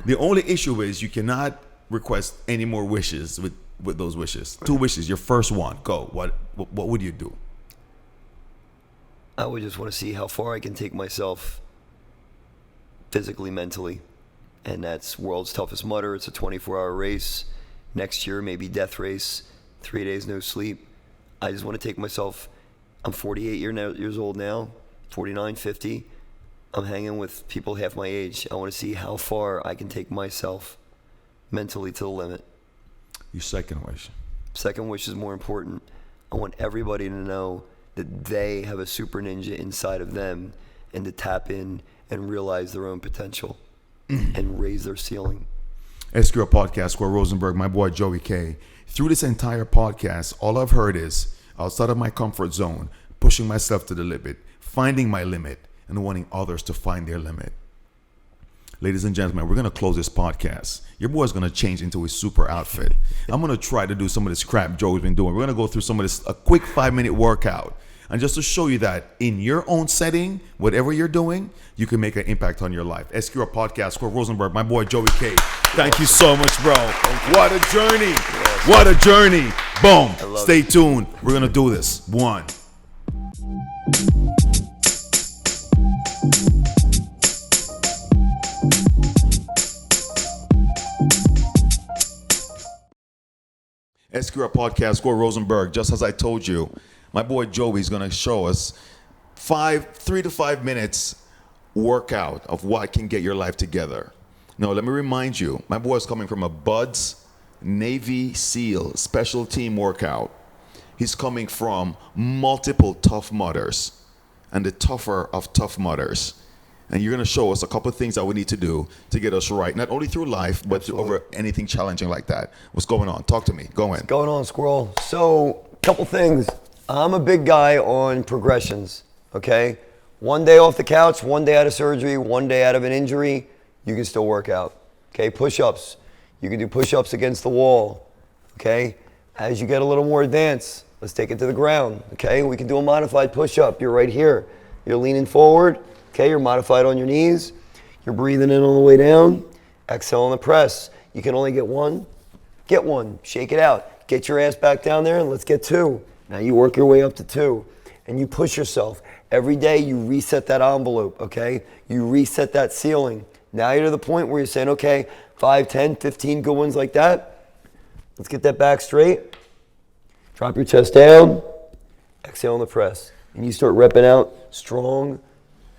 The only issue is you cannot request any more wishes with those wishes. 2 wishes, your first one, go. What would you do?
I would just want to see how far I can take myself physically, mentally. And that's World's Toughest Mudder. It's a 24-hour race. Next year, maybe death race, 3 days no sleep. I just want to take myself, I'm 48 years old now, 49, 50. I'm hanging with people half my age. I want to see how far I can take myself mentally to the limit.
Your second wish?
Second wish is more important. I want everybody to know that they have a super ninja inside of them, and to tap in and realize their own potential and raise their ceiling.
SQR Podcast, Square Rosenberg, my boy Joey K. Through this entire podcast, all I've heard is outside of my comfort zone, pushing myself to the limit, finding my limit, and wanting others to find their limit. Ladies and gentlemen, we're going to close this podcast. Your boy's going to change into a super outfit. I'm going to try to do some of this crap Joey's been doing. We're going to go through some of this, a quick 5-minute workout. And just to show you that in your own setting, whatever you're doing, you can make an impact on your life. SQR Podcast, Square Rosenberg, my boy Joey K. Thank you so much, bro. What a journey. Yes. What a journey. Boom. Stay tuned. We're going to do this. 1. SQR Podcast, Square Rosenberg, just as I told you, my boy Joey's going to show us 3 to 5 minutes workout of what can get your life together. Now, let me remind you, my boy is coming from a BUD/S Navy SEAL special team workout. He's coming from multiple Tough Mudders and the tougher of Tough Mudders. And you're going to show us a couple of things that we need to do to get us right, not only through life, but over anything challenging like that. What's going on? Talk to me. Go in.
What's going on, Squirrel? So, a couple things. I'm a big guy on progressions, okay? 1 day off the couch, 1 day out of surgery, 1 day out of an injury, you can still work out, okay? Push-ups. You can do push-ups against the wall, okay? As you get a little more advanced, let's take it to the ground, okay? We can do a modified push-up. You're right here. You're leaning forward, okay? You're modified on your knees. You're breathing in on the way down. Exhale on the press. You can only get one. Get one. Shake it out. Get your ass back down there and let's get 2. Now you work your way up to 2 and you push yourself. Every day you reset that envelope, okay? You reset that ceiling. Now you're to the point where you're saying, okay, 5, 10, 15 good ones like that. Let's get that back straight. Drop your chest down. Exhale on the press. And you start repping out strong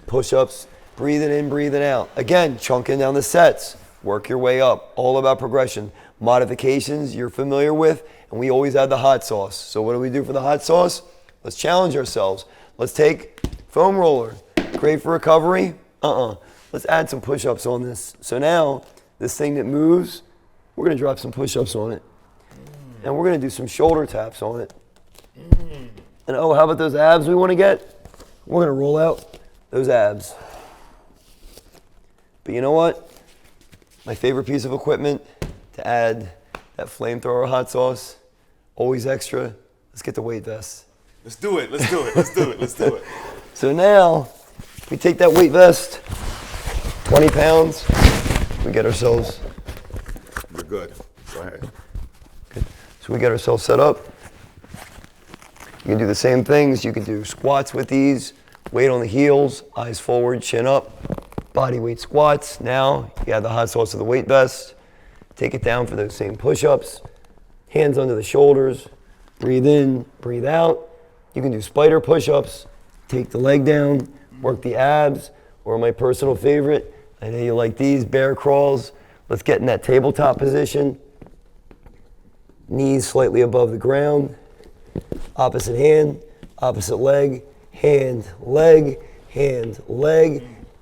push-ups, breathing in, breathing out. Again, chunking down the sets. Work your way up. All about progression. Modifications you're familiar with, and we always add the hot sauce. So what do we do for the hot sauce? Let's challenge ourselves. Let's take foam roller. Great for recovery? Let's add some push-ups on this. So now, this thing that moves, we're going to drop some push-ups on it. And we're going to do some shoulder taps on it. And how about those abs we want to get? We're going to roll out those abs. But you know what? My favorite piece of equipment to add that flamethrower hot sauce, always extra. Let's get the weight vest.
Let's do it. Let's do it. Let's do it. Let's do it.
So now, we take that weight vest, 20 pounds, we get ourselves.
You're good. Go ahead.
Good. So we get ourselves set up. You can do the same things. You can do squats with these, weight on the heels, eyes forward, chin up, body weight squats. Now, you add the hot sauce of the weight vest. Take it down for those same push-ups. Hands under the shoulders. Breathe in, breathe out. You can do spider push-ups. Take the leg down, work the abs, or my personal favorite, I know you like these bear crawls. Let's get in that tabletop position. Knees slightly above the ground. Opposite hand, opposite leg, hand, leg,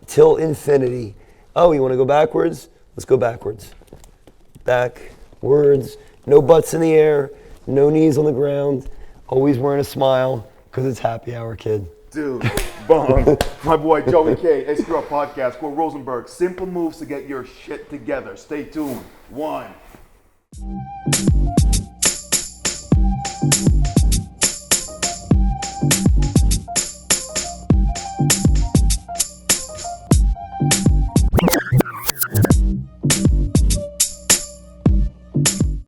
till infinity. Oh, you want to go backwards? Let's go backwards. Backwards. No butts in the air, no knees on the ground. Always wearing a smile because it's happy hour, kid.
Dude, bomb. My boy Joey K, SQR Podcast, Cole Rosenberg. Simple moves to get your shit together. Stay tuned. 1.